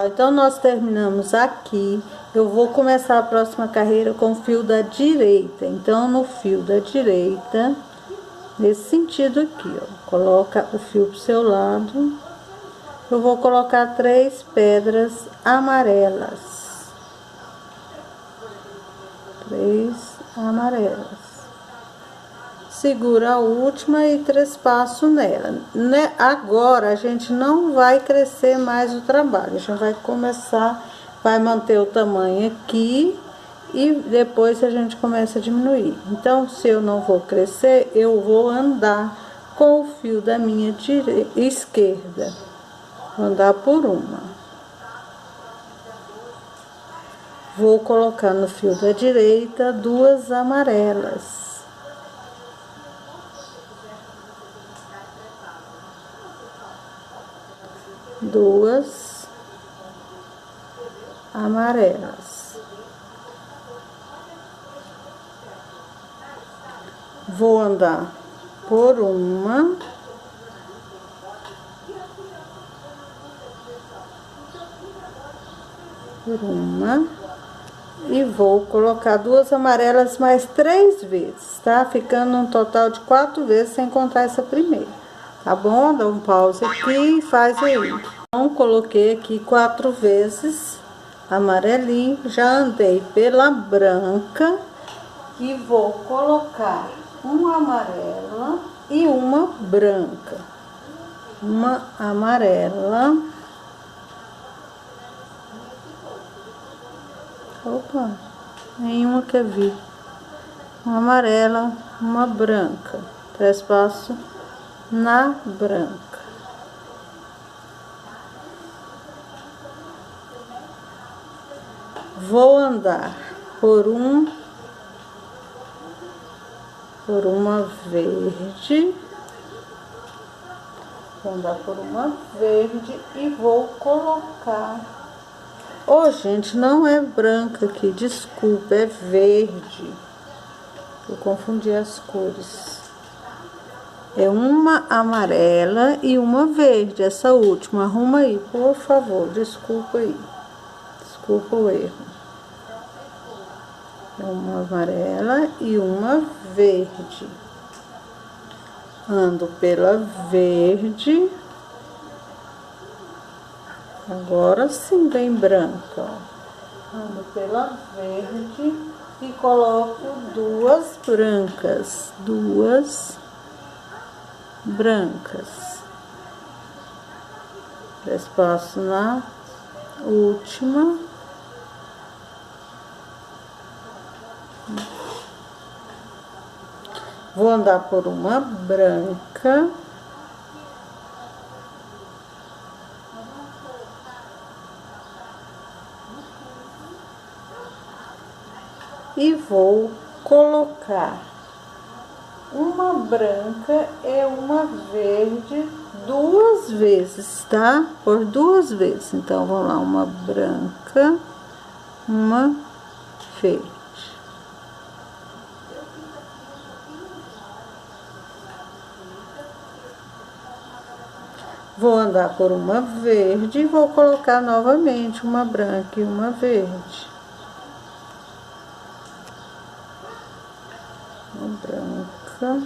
Então, nós terminamos aqui. Eu vou começar a próxima carreira com o fio da direita. Então, no fio da direita, nesse sentido aqui, ó, coloca o fio pro seu lado. Eu vou colocar 3 pedras amarelas. 3 amarelas. Segura a última e trespasso nela, né? Agora a gente não vai crescer mais o trabalho, a gente vai começar, vai manter o tamanho aqui e depois a gente começa a diminuir. Então, se eu não vou crescer, eu vou andar com o fio da minha esquerda, vou andar por uma. Vou colocar no fio da direita 2 amarelas. Duas amarelas. Vou andar por uma. E vou colocar 2 amarelas mais 3 vezes, tá? Ficando um total de 4 vezes, sem contar essa primeira. Tá bom? Dá um pause aqui e faz aí. Então, coloquei aqui 4 vezes amarelinho, já andei pela branca e vou colocar uma amarela e uma branca. Uma amarela. Opa, nenhuma que eu vi. Uma amarela, uma branca. Trespasso na branca. Vou andar por uma verde. Vou andar por uma verde e vou colocar. Ô, gente, não é branca aqui, desculpa, é verde. Eu confundi as cores. É uma amarela e uma verde, essa última. Arruma aí, por favor, desculpa aí. Desculpa o erro. É uma amarela e uma verde. Ando pela verde. Agora sim vem branca, ó. Ando pela verde e coloco 2 brancas. 2 brancas. Trespasso na última. Vou andar por uma branca. E vou colocar uma branca e uma verde 2 vezes, tá? Por 2 vezes. Então, vamos lá, uma branca, uma verde. Vou andar por uma verde e vou colocar novamente uma branca e uma verde. Uma branca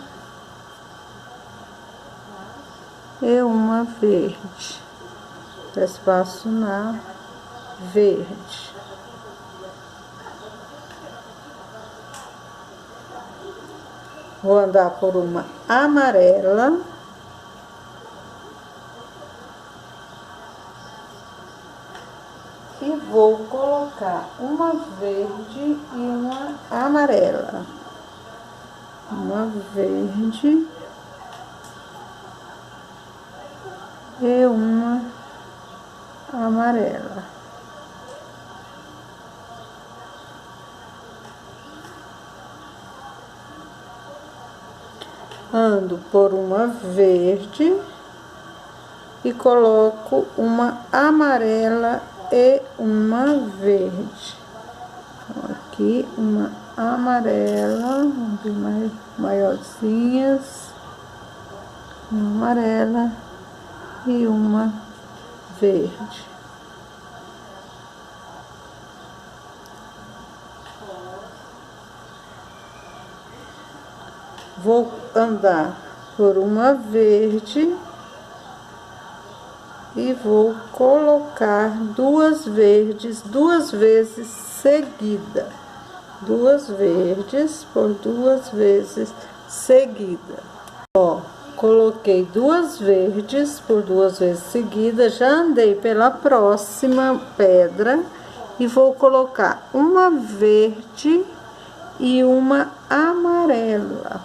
e uma verde. Trespasso na verde. Vou andar por uma amarela. E vou colocar uma verde e uma amarela. Uma verde e uma amarela. Ando por uma verde e coloco uma amarela e uma verde. Então, aqui uma amarela, vamos ver mais maiorzinhas, uma amarela e uma verde. vou andar por uma verde e vou colocar duas verdes duas vezes seguida. Duas verdes por duas vezes seguida. Ó, coloquei duas verdes por duas vezes seguida, já andei pela próxima pedra e vou colocar uma verde e uma amarela.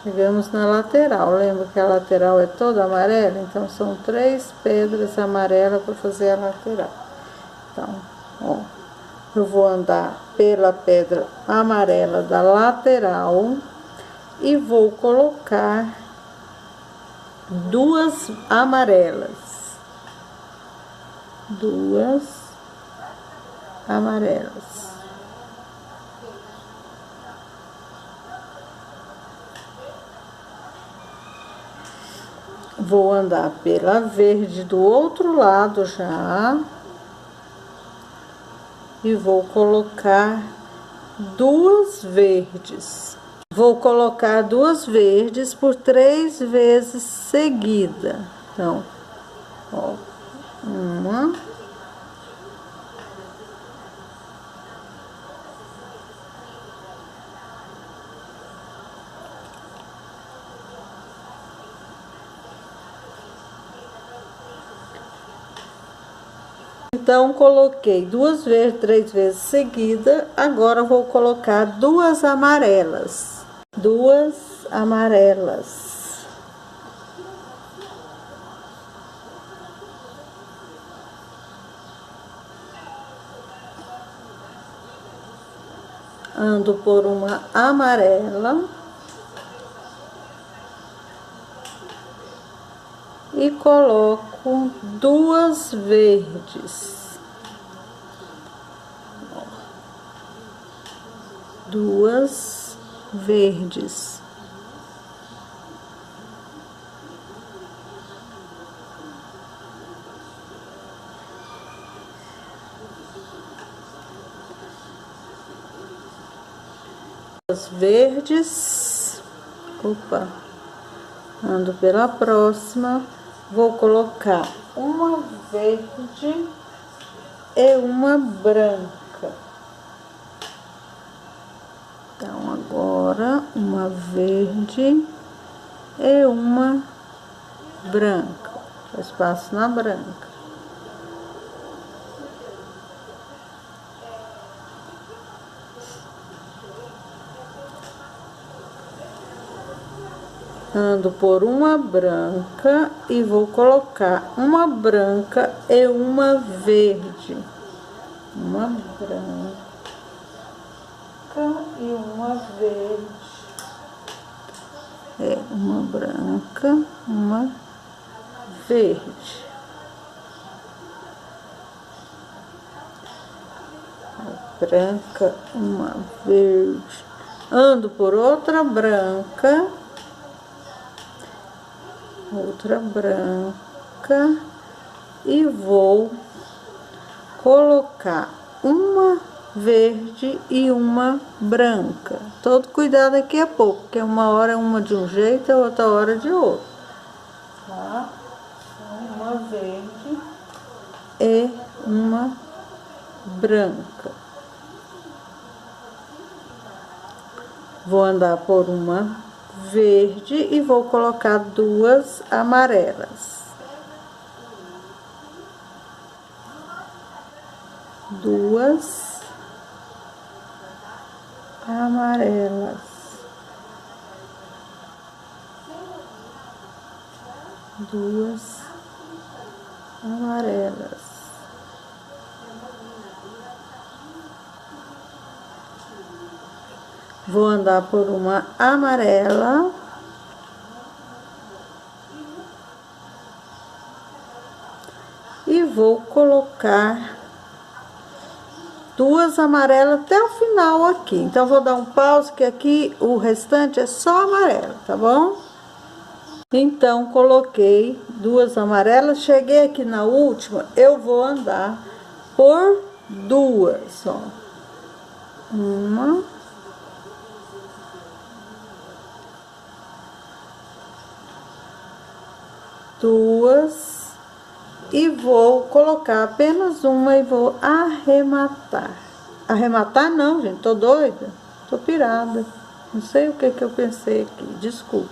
Chegamos na lateral, lembra que a lateral é toda amarela? Então, são 3 pedras amarelas para fazer a lateral. Então, ó, eu vou andar pela pedra amarela da lateral e vou colocar duas amarelas. Duas amarelas. Vou andar pela verde do outro lado já. E vou colocar duas verdes. Vou colocar duas verdes por 3 vezes seguida. Então, ó, uma. Então, coloquei duas vezes, 3 vezes seguida. Agora, vou colocar duas amarelas. Duas amarelas. Ando por uma amarela. E coloco duas verdes. Duas verdes. Duas verdes. Opa. Ando pela próxima. Vou colocar uma verde e uma branca. Então, agora, uma verde e uma branca. Faz espaço na branca. Ando por uma branca e vou colocar uma branca e uma verde. Uma branca e uma verde. É, uma branca, uma verde. Uma branca, uma verde. Ando por outra branca. Outra branca e vou colocar uma verde e uma branca. Todo cuidado aqui é pouco, porque uma hora é uma de um jeito e outra hora de outro. Tá? Uma verde e uma branca. Vou andar por uma verde e vou colocar duas amarelas. Duas amarelas. Duas amarelas. Vou andar por uma amarela. E vou colocar duas amarelas até o final aqui. Então, vou dar um pause, que aqui o restante é só amarelo, tá bom? Então, coloquei duas amarelas. Cheguei aqui na última, eu vou andar por duas, ó. Uma. colocar apenas uma e vou arrematar. Arrematar não, gente, tô doida, tô pirada. Não sei o que eu pensei aqui, desculpa.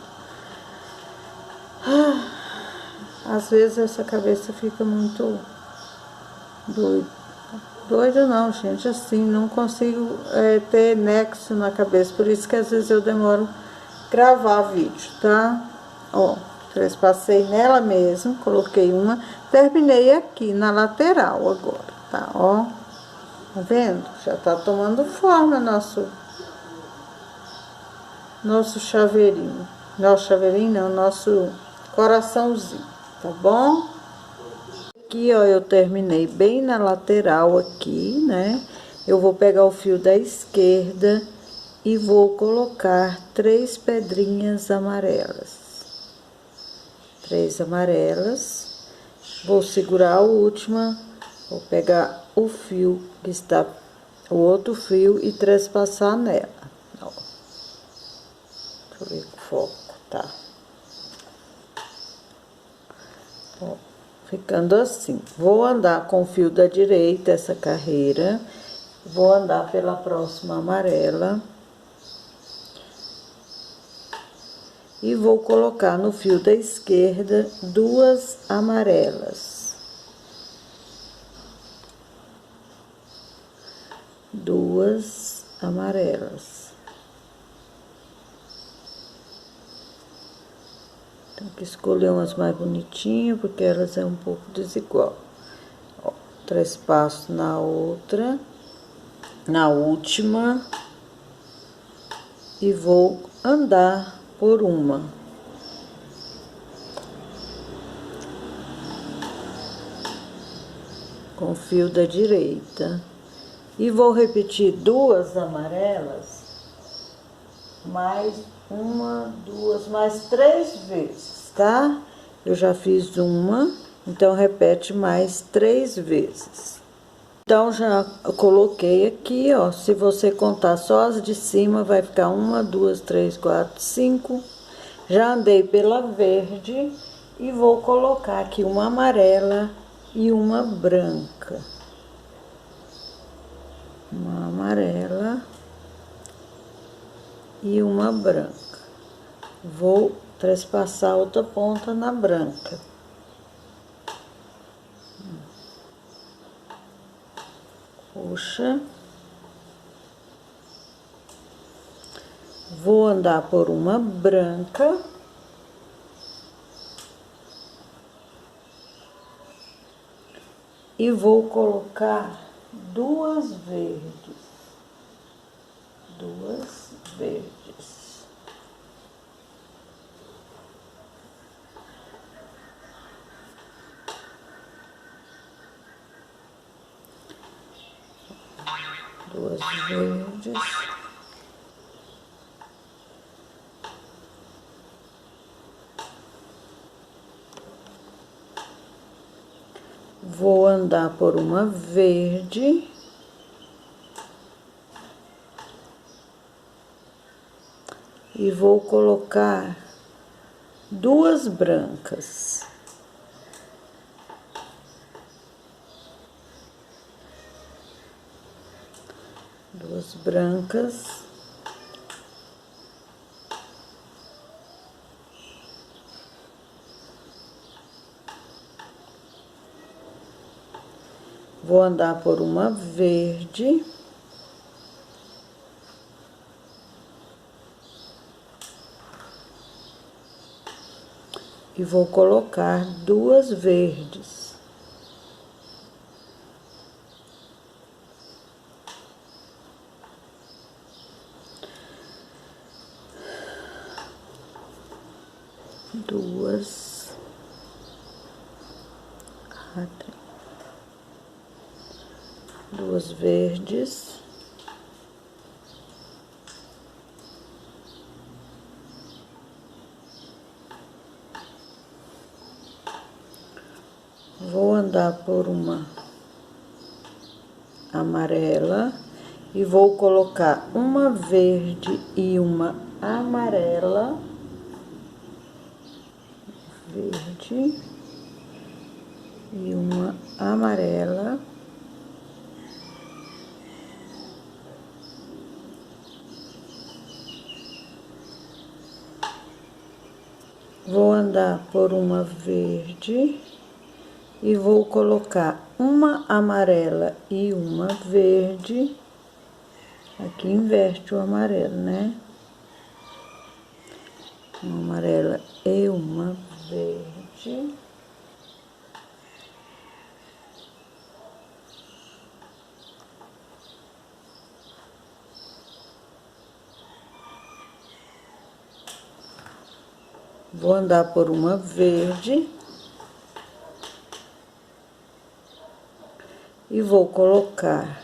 Às vezes essa cabeça fica muito doida. Doida não, gente, assim, não consigo ter nexo na cabeça. Por isso que às vezes eu demoro gravar vídeo, tá? Ó, trespassei nela mesmo, coloquei uma, terminei aqui na lateral agora, tá? Ó, tá vendo? Já tá tomando forma nosso chaveirinho. Nosso chaveirinho não, nosso coraçãozinho, tá bom? Aqui, ó, eu terminei bem na lateral aqui, né? Eu vou pegar o fio da esquerda e vou colocar 3 pedrinhas amarelas. 3 amarelas. Vou segurar a última, vou pegar o fio que está, o outro fio e trespassar nela. Ó. Deixa eu ver com foco, tá? Ó. Ficando assim, vou andar com o fio da direita essa carreira, vou andar pela próxima amarela e vou colocar no fio da esquerda 2 amarelas. 2 amarelas. Tem que escolher umas mais bonitinhas, porque elas é um pouco desigual. Ó, trespasso na outra, na última, e vou andar por uma. Com o fio da direita. E vou repetir 2 amarelas, mais 1, 2, mais 3 vezes, tá? Eu já fiz uma, então repete mais 3 vezes. Então, já coloquei aqui, ó, se você contar só as de cima, vai ficar 1, 2, 3, 4, 5. Já andei pela verde e vou colocar aqui uma amarela e uma branca. Uma amarela e uma branca. Vou trespassar outra ponta na branca. Puxa. Vou andar por uma branca. E vou colocar 2 verdes. 2 verdes. Duas verdes. Vou andar por uma verde. E vou colocar 2 brancas. Duas brancas. Vou andar por uma verde. E vou colocar 2 verdes. Duas verdes. Vou andar por uma amarela e vou colocar uma verde e uma amarela. Verde e uma amarela. Vou andar por uma verde e vou colocar uma amarela e uma verde. Aqui inverte o amarelo, né? Uma amarela e uma verde. Vou andar por uma verde. E vou colocar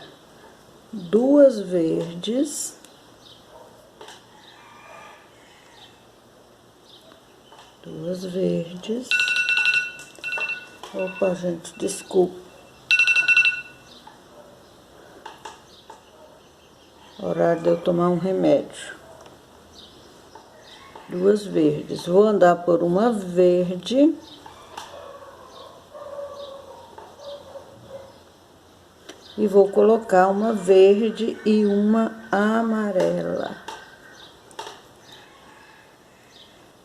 duas verdes. Duas verdes. Opa, gente, desculpa. Horário de eu tomar um remédio. Duas verdes. Vou andar por uma verde. E vou colocar uma verde e uma amarela.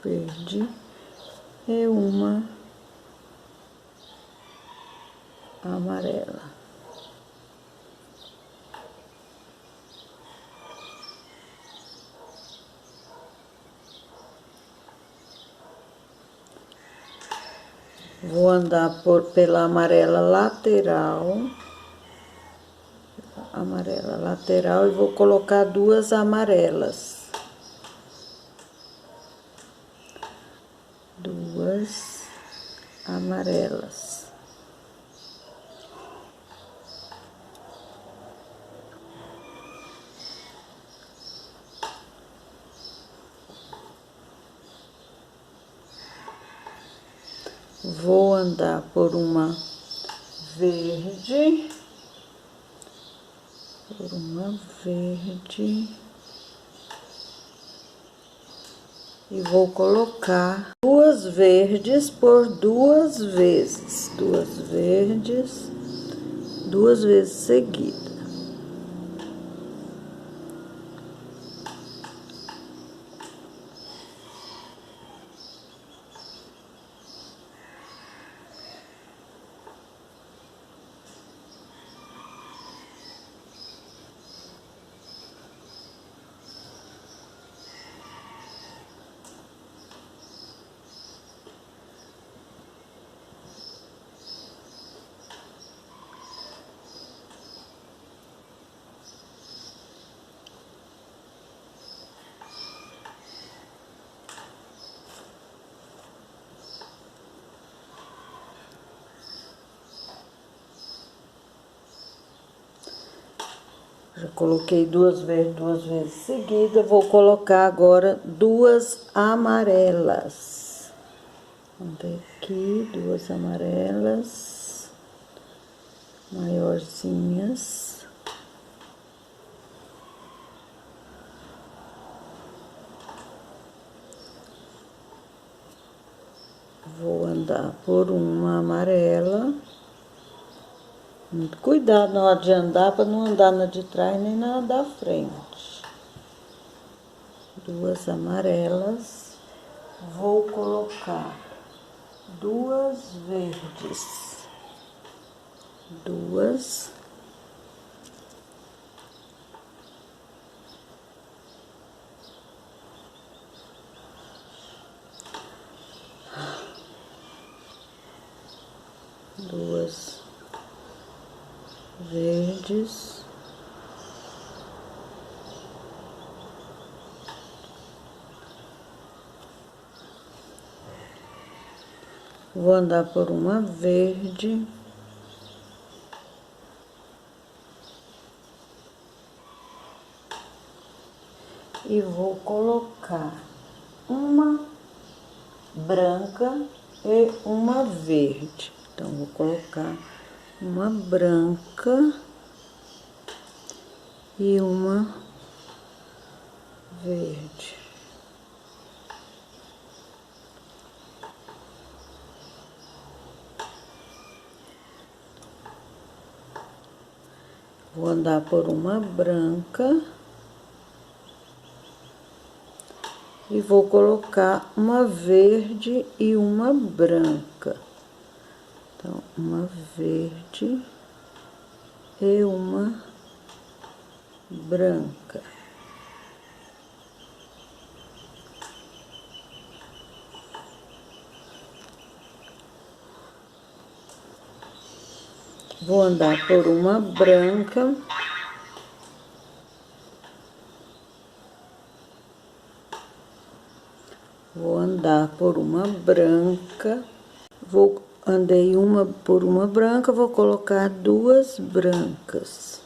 Verde e uma amarela. Vou andar pela amarela lateral. Amarela lateral e vou colocar duas amarelas. Duas amarelas. Vou andar por uma verde. Por uma verde. E vou colocar duas verdes por duas vezes. Duas verdes, duas vezes seguidas. Já coloquei duas vezes seguidas. Vou colocar agora duas amarelas. Vamos ver aqui, duas amarelas. Maiorzinhas. Vou andar por uma amarela. Muito cuidado na hora de andar, para não andar na de trás nem na da frente. Duas amarelas. Vou colocar duas verdes. Duas. Duas verdes. Vou andar por uma verde. E vou colocar uma branca e uma verde. Então, vou colocar uma branca e uma verde. Vou andar por uma branca e vou colocar uma verde e uma branca. Então, uma verde e uma branca. Vou andar por uma branca. Vou andar por uma branca. Andei por uma branca, vou colocar duas brancas.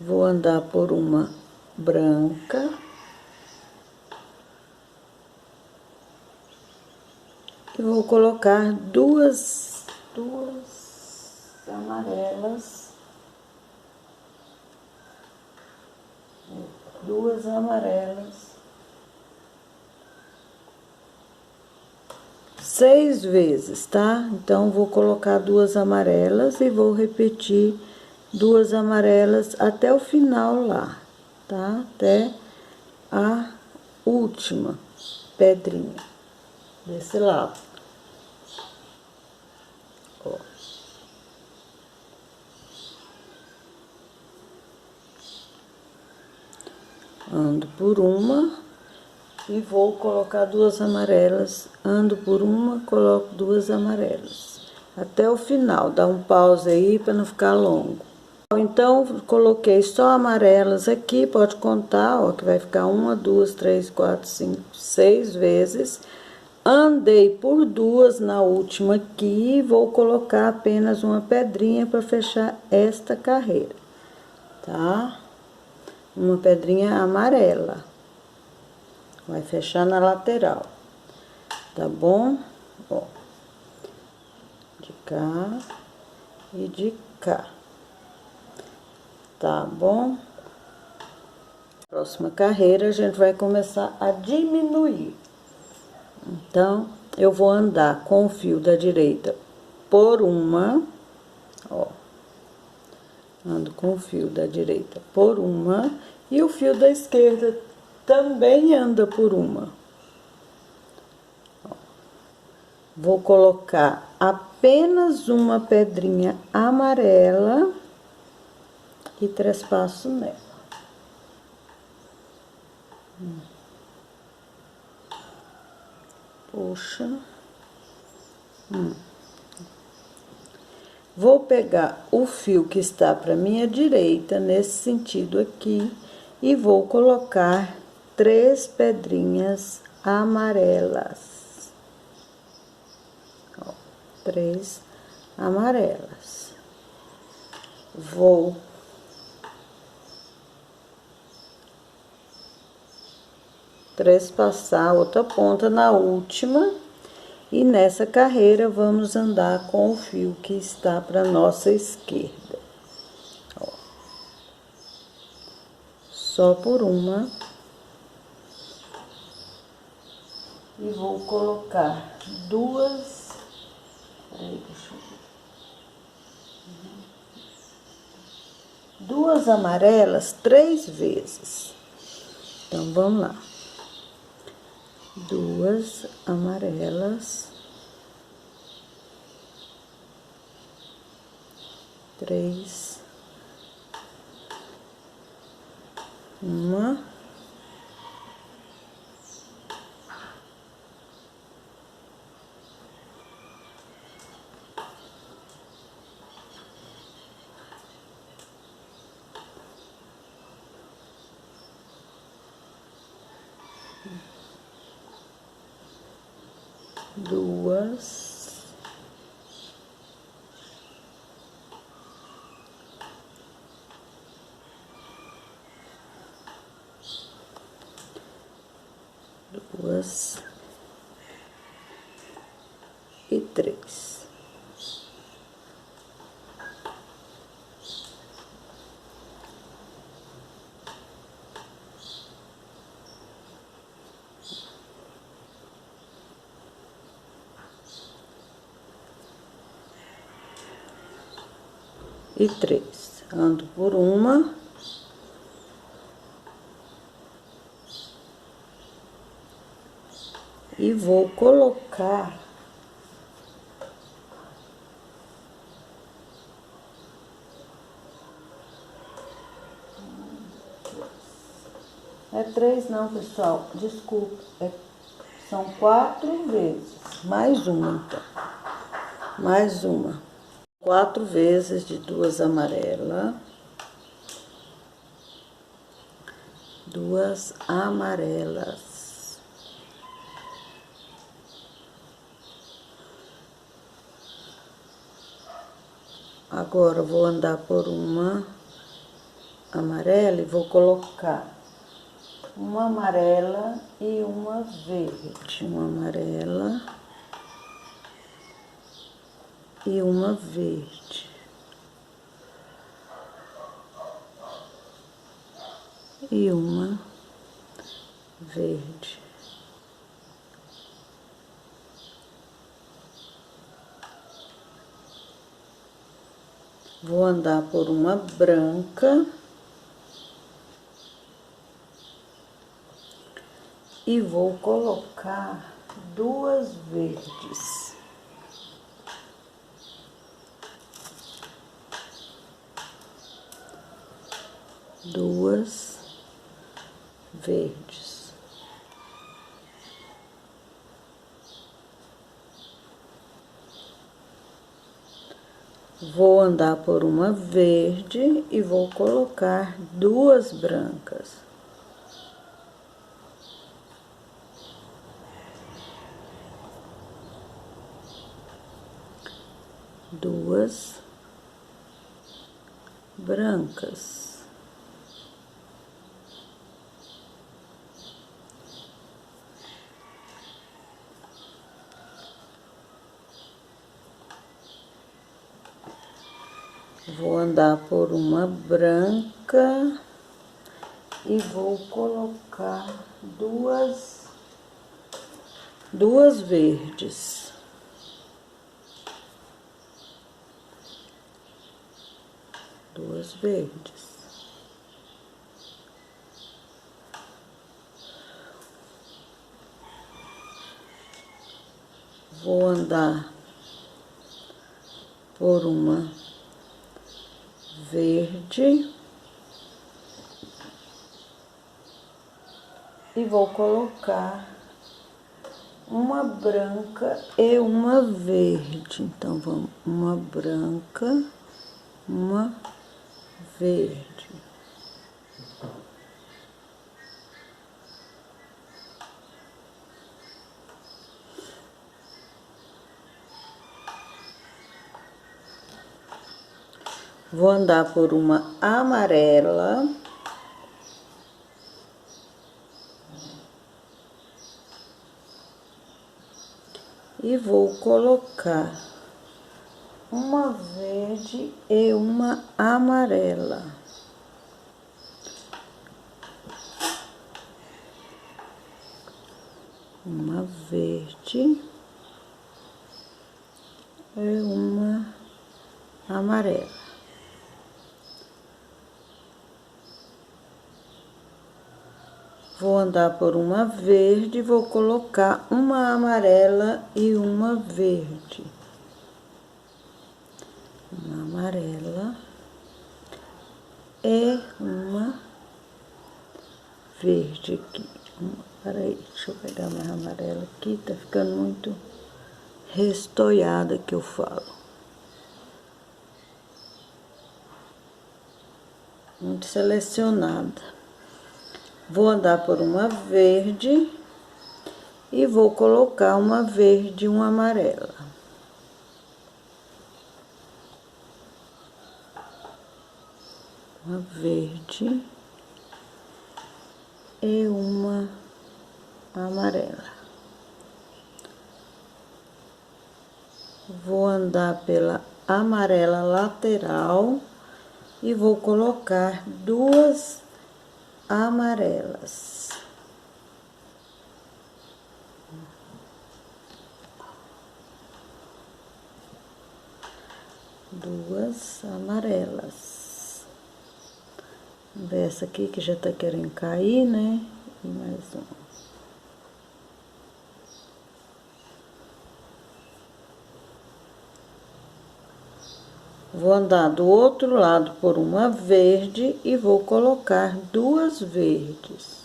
Vou andar por uma branca. E vou colocar duas amarelas. Duas amarelas. 6 vezes, tá? Então, vou colocar duas amarelas e vou repetir duas amarelas até o final lá, tá? Até a última pedrinha desse lado. Ó. Ando por uma e vou colocar duas amarelas. Ando por uma, coloco duas amarelas. Até o final, dá um pause aí para não ficar longo. Então, coloquei só amarelas aqui, pode contar, ó, que vai ficar 1, 2, 3, 4, 5, 6 vezes. Andei por duas na última aqui e vou colocar apenas uma pedrinha para fechar esta carreira, tá? Uma pedrinha amarela. Vai fechar na lateral, tá bom? Ó, de cá e de cá. Tá bom? Próxima carreira, a gente vai começar a diminuir. Então, eu vou andar com o fio da direita por uma, ó. Ando com o fio da direita por uma, e o fio da esquerda também anda por uma. Ó. Vou colocar apenas uma pedrinha amarela e trespasso nela. Puxa. Vou pegar o fio que está para minha direita, nesse sentido aqui, e vou colocar 3 pedrinhas amarelas. Ó, 3 amarelas. Vou trespassar outra ponta na última, e nessa carreira vamos andar com o fio que está para nossa esquerda. Ó. Só por uma. E vou colocar duas. Peraí, deixa eu ver. Duas amarelas 3 vezes. Então, vamos lá. Duas amarelas, 3, uma, duas, duas e 3. e 3. Ando por uma. E vou colocar é 3 não, pessoal, desculpa, são 4 vezes, mais uma então, mais uma, 4 vezes de 2 amarelas, 2 amarelas, agora vou andar por uma amarela e vou colocar uma amarela e uma verde, uma amarela e uma verde, e uma verde. Vou andar por uma branca e vou colocar 2 verdes. Duas verdes. Vou andar por uma verde e vou colocar 2 brancas. Duas brancas. Vou andar por uma branca e vou colocar duas verdes. Duas verdes. Vou andar por uma verde e vou colocar uma branca e uma verde. Então, vamos, uma branca, uma verde. Vou andar por uma amarela. E vou colocar uma verde e uma amarela. Uma verde e uma amarela. Vou andar por uma verde, vou colocar uma amarela e uma verde. Uma amarela e uma verde aqui. Peraí, deixa eu pegar minha amarela aqui, tá ficando muito restoiada que eu falo. Muito selecionada. Vou andar por uma verde e vou colocar uma verde e uma amarela. Uma verde e uma amarela. Vou andar pela amarela lateral e vou colocar 2 amarelas. duas amarelas. Vamos ver essa aqui que já tá querendo cair, né? E mais uma. Vou andar do outro lado por uma verde e vou colocar duas verdes.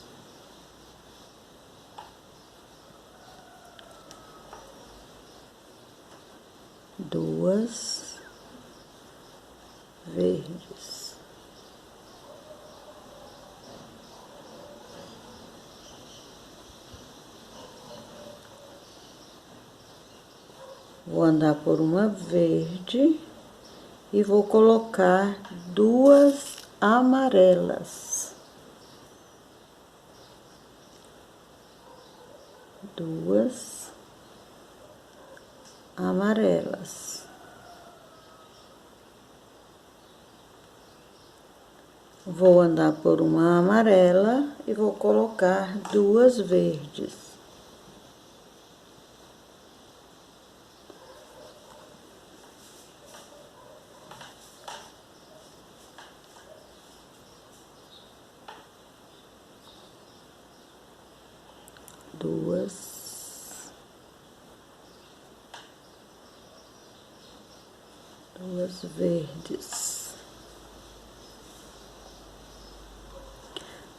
Duas verdes. Vou andar por uma verde e vou colocar duas amarelas. Duas amarelas. Vou andar por uma amarela e vou colocar duas verdes. Duas verdes.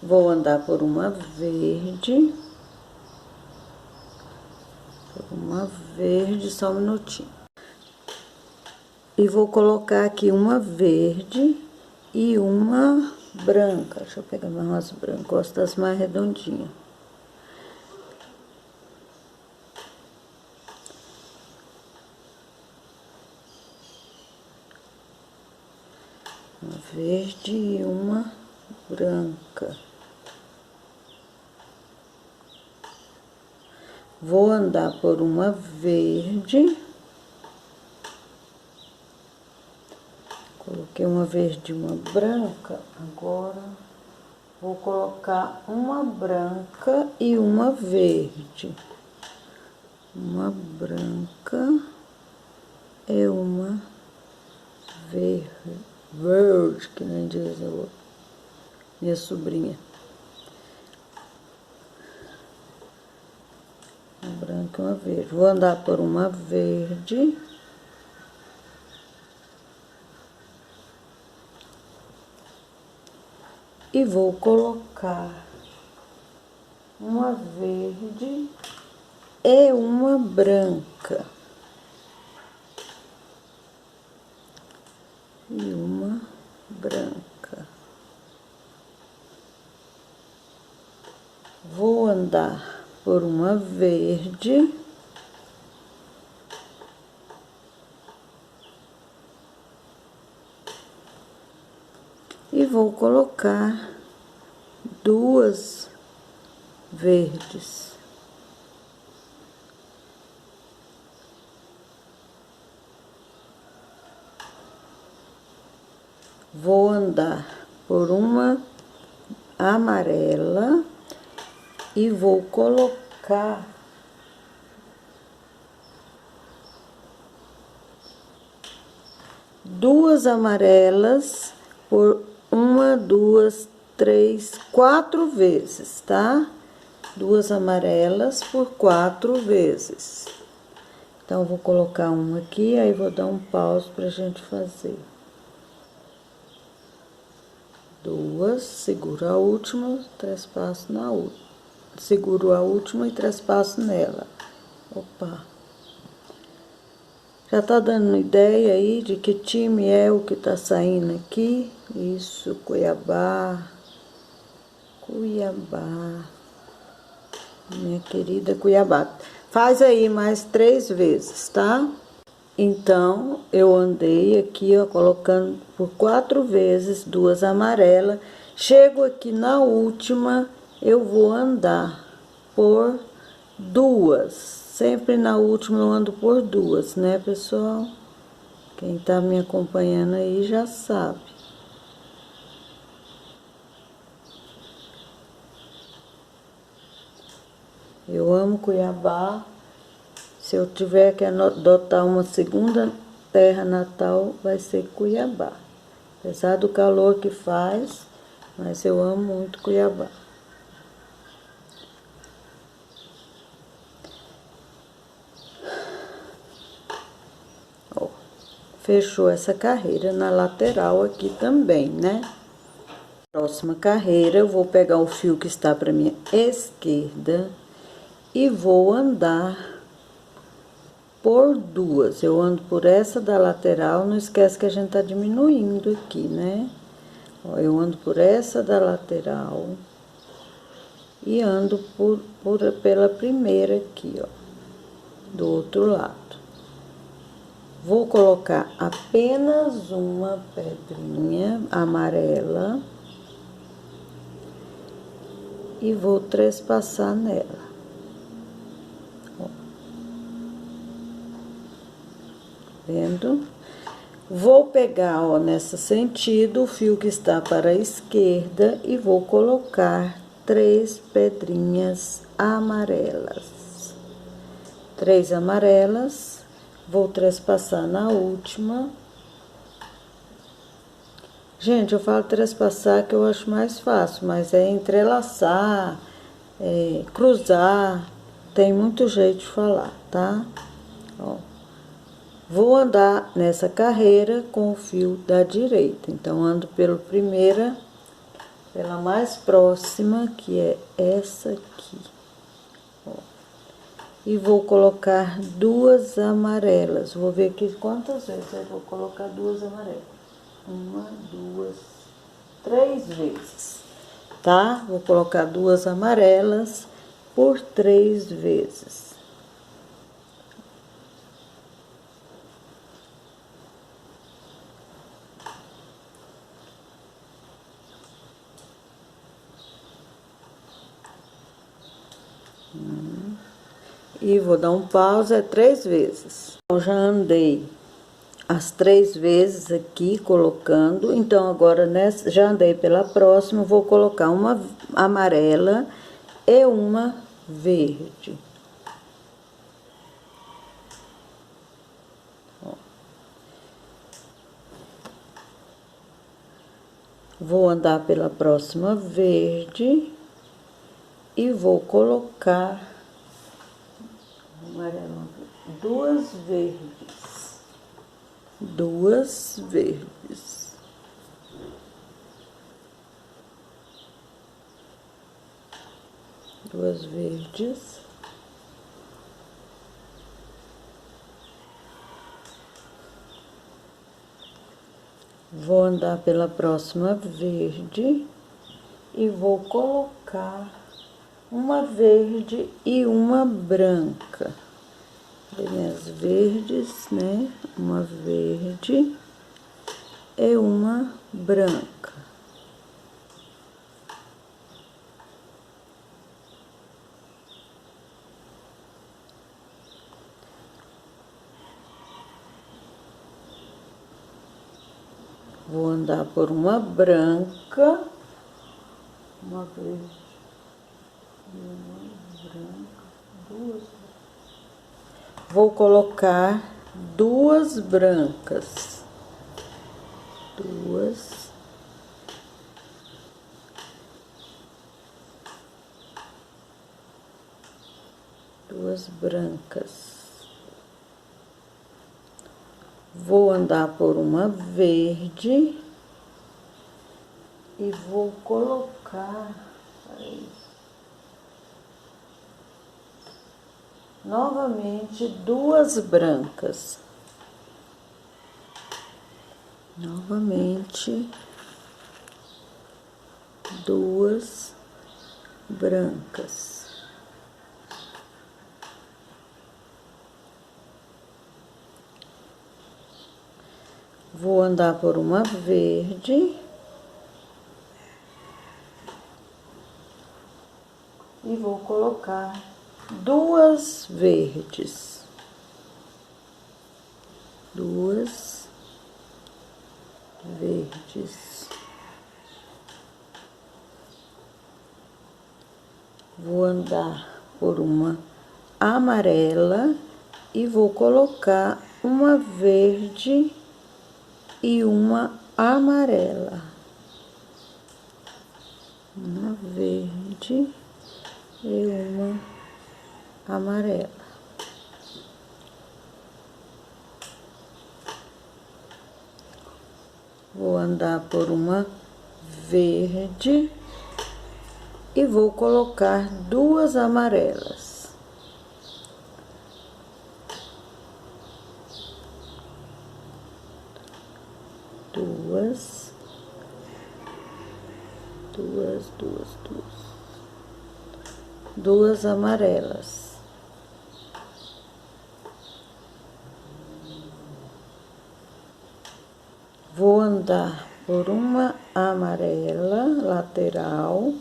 Vou andar por uma verde. Só um minutinho. E vou colocar aqui uma verde e uma branca. Deixa eu pegar mais umas brancas, gosto das mais redondinhas. Uma verde e uma branca. Vou andar por uma verde. Coloquei uma verde e uma branca. Agora, vou colocar uma branca e uma verde. Uma branca e uma verde, que nem diz a minha sobrinha. Uma branca e uma verde. Vou andar por uma verde. E vou colocar uma verde e uma branca. E uma branca. Vou andar por uma verde. E vou colocar duas verdes. Vou andar por uma amarela e vou colocar duas amarelas por uma, duas, três, quatro vezes, tá? Duas amarelas por quatro vezes. Então, vou colocar uma aqui, aí vou dar um pause pra gente fazer. Duas, seguro a última, trespasso na outra. Seguro a última e trespasso nela. Opa! Já tá dando ideia aí de que time é o que tá saindo aqui? Isso, Cuiabá. Cuiabá. Minha querida Cuiabá. Faz aí mais 3 vezes, tá? Então, eu andei aqui, ó, colocando por 4 vezes, duas amarelas. Chego aqui na última, eu vou andar por duas. Sempre na última eu ando por duas, né, pessoal? Quem tá me acompanhando aí já sabe. Eu amo Cuiabá. Se eu tiver que adotar uma segunda terra natal vai ser Cuiabá. Apesar do calor que faz, mas eu amo muito Cuiabá. Ó, fechou essa carreira na lateral aqui também, né? Próxima carreira, eu vou pegar o fio que está para minha esquerda e vou andar por duas. Eu ando por essa da lateral, não esquece que a gente tá diminuindo aqui, né? Ó, eu ando por essa da lateral e ando pela primeira aqui, ó, do outro lado. Vou colocar apenas uma pedrinha amarela e vou trespassar nela. Ó. Vendo? Vou pegar, ó, nesse sentido, o fio que está para a esquerda e vou colocar 3 pedrinhas amarelas. 3 amarelas, vou trespassar na última. Gente, eu falo trespassar que eu acho mais fácil, mas é entrelaçar, cruzar, tem muito jeito de falar, tá? Ó. Vou andar nessa carreira com o fio da direita. Então, ando pela mais próxima, que é essa aqui. Ó. E vou colocar 2 amarelas. Vou ver aqui quantas vezes eu vou colocar 2 amarelas. 1, 2, 3 vezes, tá? Vou colocar 2 amarelas por 3 vezes. E vou dar um pausa 3 vezes. Eu já andei as 3 vezes aqui colocando, então agora nessa, já andei pela próxima, vou colocar uma amarela e uma verde. Ó. Vou andar pela próxima verde e vou colocar amarelo, 2 verdes. 2 verdes. Duas verdes. Vou andar pela próxima verde e vou colocar uma verde e uma branca. Minhas verdes, né? Uma verde e uma branca. Vou andar por uma branca, uma verde e uma branca, 2. Vou colocar 2 brancas. 2. Duas brancas. Vou andar por uma verde e vou colocar novamente 2 brancas. Novamente 2 brancas. Vou andar por uma verde e vou colocar 2 verdes. 2 verdes. Vou andar por uma amarela e vou colocar uma verde e uma amarela. Uma verde e uma amarela. Vou andar por uma verde e vou colocar duas amarelas. Duas amarelas. Vou andar por uma amarela lateral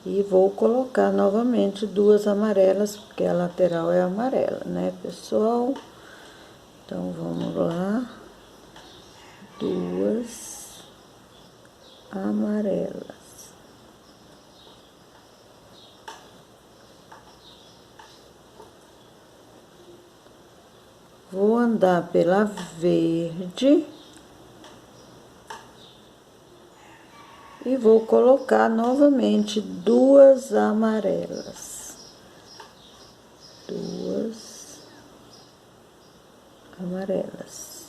e vou colocar novamente duas amarelas, porque a lateral é amarela, né, pessoal? Então, vamos lá. Duas amarelas. Vou andar pela verde e vou colocar novamente duas amarelas. Duas amarelas.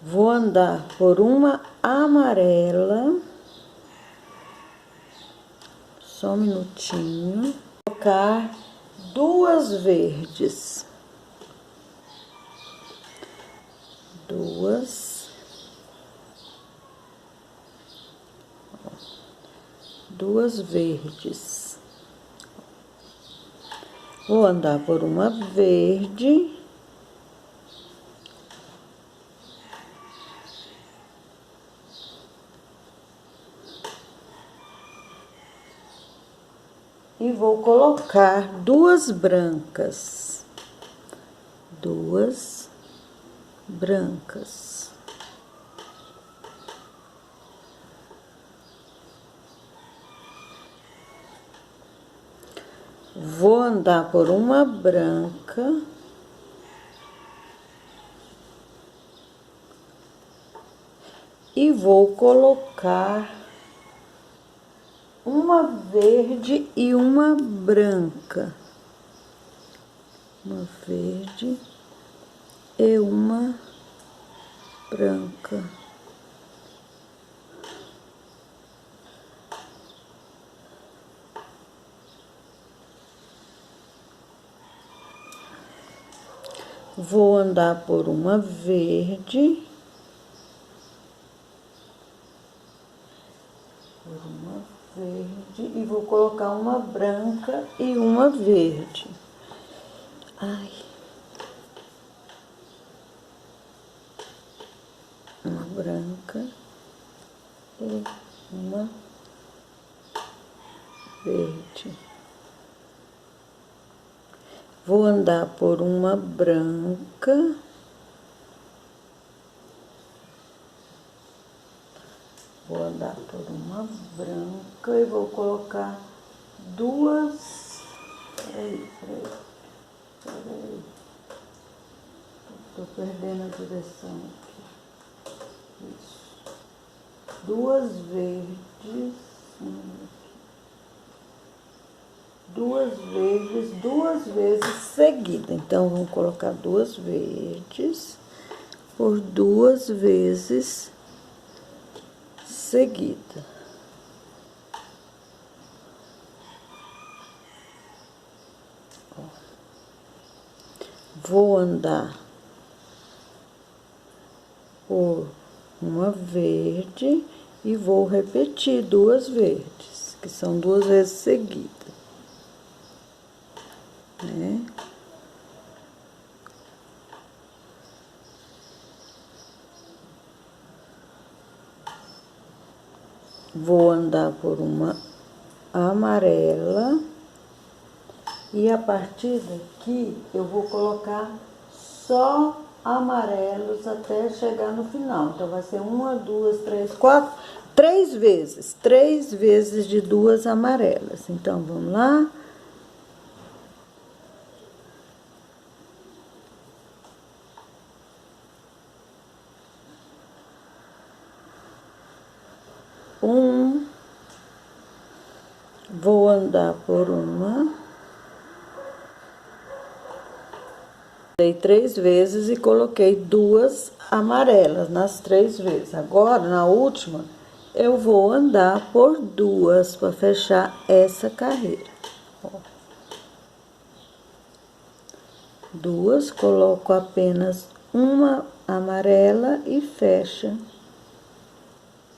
Vou andar por uma amarela. Só um minutinho. Vou colocar duas verdes. Duas verdes. Vou andar por uma verde. E vou colocar duas brancas. Duas brancas. Vou andar por uma branca. E vou colocar uma verde e uma branca. Uma verde e uma branca. Vou andar por uma verde. E vou colocar uma branca e uma verde. Ai. Uma branca e uma verde. Vou andar por uma branca. Vou andar por uma branca e vou colocar duas... Peraí. Tô perdendo a direção aqui. Isso. Duas verdes. Duas vezes seguida. Então, vamos colocar duas verdes por duas vezes seguida. Vou andar por uma verde e vou repetir duas verdes, que são duas vezes seguidas, né? Vou andar por uma amarela e a partir daqui eu vou colocar só amarelos até chegar no final. Então, vai ser 1, 2, 3, 4, 3 vezes. 3 vezes de 2 amarelas. Então, vamos lá. Vou andar por uma. Dei 3 vezes e coloquei 2 amarelas nas 3 vezes. Agora, na última, eu vou andar por 2 para fechar essa carreira. Ó. 2, coloco apenas uma amarela e fecha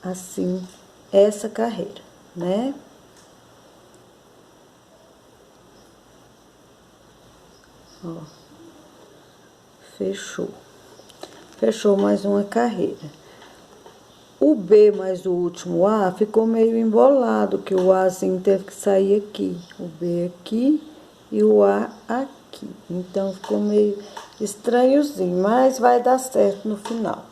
assim essa carreira, né? Ó, fechou. Fechou mais uma carreira. O B mais o último A ficou meio embolado, que o Azinho teve que sair aqui. O B aqui e o A aqui. Então, ficou meio estranhozinho, mas vai dar certo no final.